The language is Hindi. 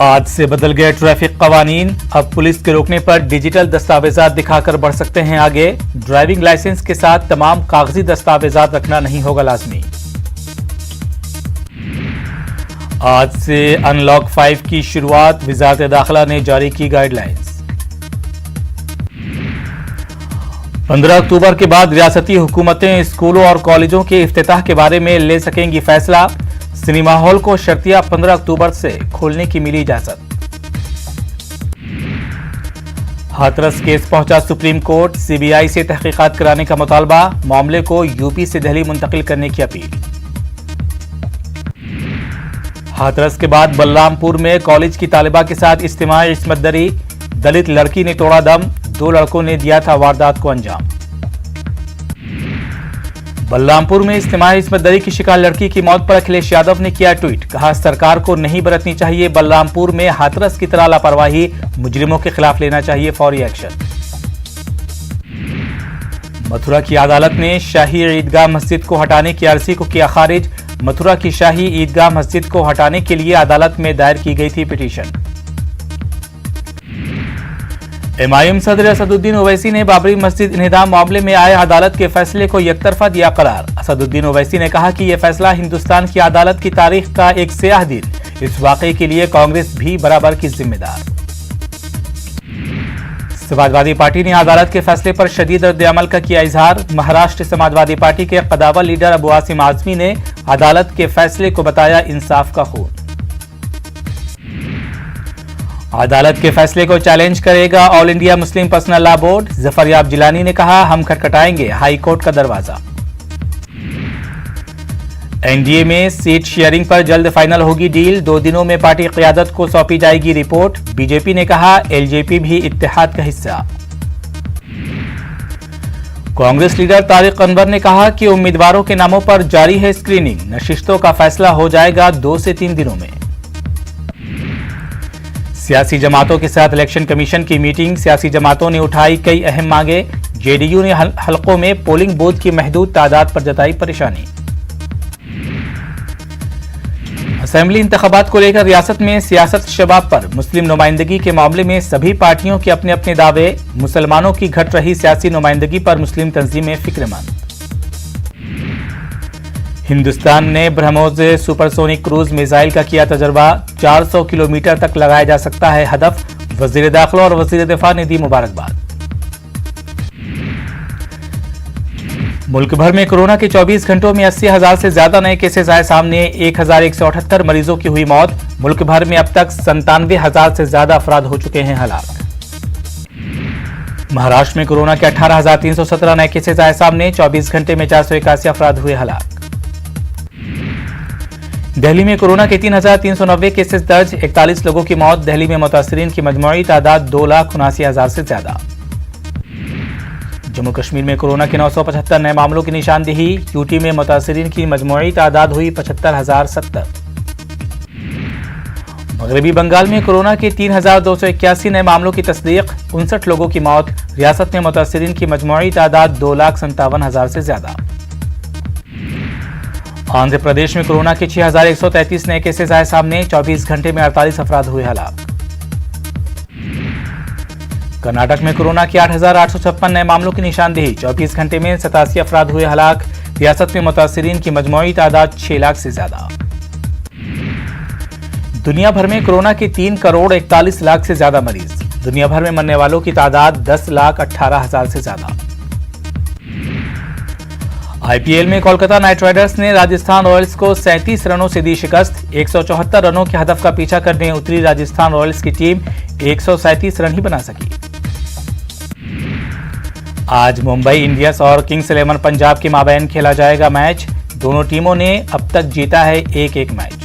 आज से बदल गए ट्रैफिक कवानीन। अब पुलिस के रोकने पर डिजिटल दस्तावेजात दिखाकर बढ़ सकते हैं आगे। ड्राइविंग लाइसेंस के साथ तमाम कागजी दस्तावेजात रखना नहीं होगा लाजमी। आज से अनलॉक 5 की शुरुआत, वजारत दाखिला ने जारी की गाइडलाइंस। 15 अक्टूबर के बाद रियासती हुकूमतें स्कूलों और कॉलेजों के इफ्तिताह के बारे में ले सकेंगी फैसला। सिनेमा हॉल को शर्तिया 15 अक्टूबर से खोलने की मिली इजाजत। हाथरस केस पहुंचा सुप्रीम कोर्ट, सीबीआई से तहकीकात कराने का मुतालबा, मामले को यूपी से दिल्ली मुंतकिल करने की अपील। हाथरस के बाद बलरामपुर में कॉलेज की तालिबा के साथ इज्तिमाई इस्मत दरी, दलित लड़की ने तोड़ा दम, 2 लड़कों ने दिया था वारदात को अंजाम। बलरामपुर में इज्तिमाई इस्मत दरी की शिकार लड़की की मौत पर अखिलेश यादव ने किया ट्वीट, कहा सरकार को नहीं बरतनी चाहिए बलरामपुर में हाथरस की तरह लापरवाही, मुजरिमों के खिलाफ लेना चाहिए फौरी एक्शन। मथुरा की अदालत ने शाही ईदगाह मस्जिद को हटाने की अर्जी को किया खारिज। मथुरा की शाही ईदगाह मस्जिद को हटाने के लिए अदालत में दायर की गई थी पिटीशन। एमआईएम सदर असदुद्दीन ओवैसी ने बाबरी मस्जिद इन्हदाम मामले में आए अदालत के फैसले को यकतरफा दिया करार। असदुद्दीन ओवैसी ने कहा कि यह फैसला हिंदुस्तान की अदालत की तारीख का एक स्याह दिन, इस वाकये के लिए कांग्रेस भी बराबर की जिम्मेदार। समाजवादी पार्टी ने अदालत के फैसले पर शदीद रद्द-ए-अमल का किया इजहार। महाराष्ट्र समाजवादी पार्टी के कदावर लीडर अबू आसिम आजमी ने अदालत के फैसले को बताया इंसाफ का खून। अदालत के फैसले को चैलेंज करेगा all India Muslim personal law board. Zafaryab Jilani ने कहा, हम खटखटाएंगे हाई कोर्ट का दरवाजा। एनडीए में सीट शेयरिंग पर जल्द फाइनल होगी डील, 2 दिनों में पार्टी क़यादत को सौंपी जाएगी रिपोर्ट। बीजेपी ने कहा, एलजेपी भी इत्तेहाद का हिस्सा। कांग्रेस लीडर तारिक अनवर ने कहा कि उम्मीदवारों के नामों पर जारी है स्क्रीनिंग, नशिस्तों का फैसला हो जाएगा 2 से 3 दिनों में। सियासी जमातों के साथ इलेक्शन कमीशन की मीटिंग, सियासी जमातों ने उठाई कई अहम मांगे। जेडीयू ने हलकों में पोलिंग बूथ की महदूद तादाद पर जताई परेशानी। असेंबली इंतखाबात को लेकर रियासत में सियासत शबाब पर, मुस्लिम नुमाइंदगी के मामले में सभी पार्टियों के अपने अपने दावे। मुसलमानों की घट रही सियासी नुमाइंदगी पर मुस्लिम तंजीमें फिक्रमंद। हिंदुस्तान ने ब्रह्मोस सुपरसोनिक क्रूज मिसाइल का किया तजर्बा, 400 किलोमीटर तक लगाया जा सकता है हदफ। वजीर दाखिला और वजीर दिफा ने दी मुबारकबाद। मुल्क भर में कोरोना के 24 घंटों में 80,000 से ज्यादा नए केसेस आए सामने, 1,178 मरीजों की हुई मौत। मुल्क भर में अब तक 97,000 से ज्यादा अफराद हो चुके हैं हलाक। महाराष्ट्र में कोरोना के 18,317 नए केसेस आए सामने, 24 घंटे में 481 अफराद हुए हलाक। दिल्ली में कोरोना के 3,390 केसेस दर्ज, 41 लोगों की मौत। दिल्ली में मुतासिरीन की मजमूई तादाद 2,79,000 से ज्यादा। जम्मू कश्मीर में कोरोना के 975 नए मामलों की निशानदेही, यूटी में मुतासिरीन की मजमूई तादाद हुई 75,070। मगरबी बंगाल में कोरोना के 3,281 नए मामलों की तस्दीक, 59 लोगों की मौत। रियासत में मुतासिरीन की मजमूई तादाद 2,57,000 से ज्यादा। आंध्र प्रदेश में कोरोना के 6,133 नए केसेस आए सामने, 24 घंटे में 48 अफराद हुए हलाक। कर्नाटक में कोरोना के 8,856 नए मामलों की निशानदेही, 24 घंटे में 87 अफराद हुए हलाक। रियासत में मुतासिरीन की मजमूई तादाद 6 लाख से ज्यादा। दुनिया भर में कोरोना के 3 करोड़ 41 लाख से ज्यादा मरीज। दुनिया भर में मरने वालों की तादाद 10,18,000 से ज्यादा। आईपीएल में कोलकाता नाइट राइडर्स ने राजस्थान रॉयल्स को 37 रनों से दी शिकस्त। 174 रनों के हदफ का पीछा करने उतरी राजस्थान रॉयल्स की टीम 137 रन ही बना सकी। आज मुंबई इंडियंस और किंग्स 11 पंजाब के माबैन खेला जाएगा मैच। दोनों टीमों ने अब तक जीता है 1-1 मैच।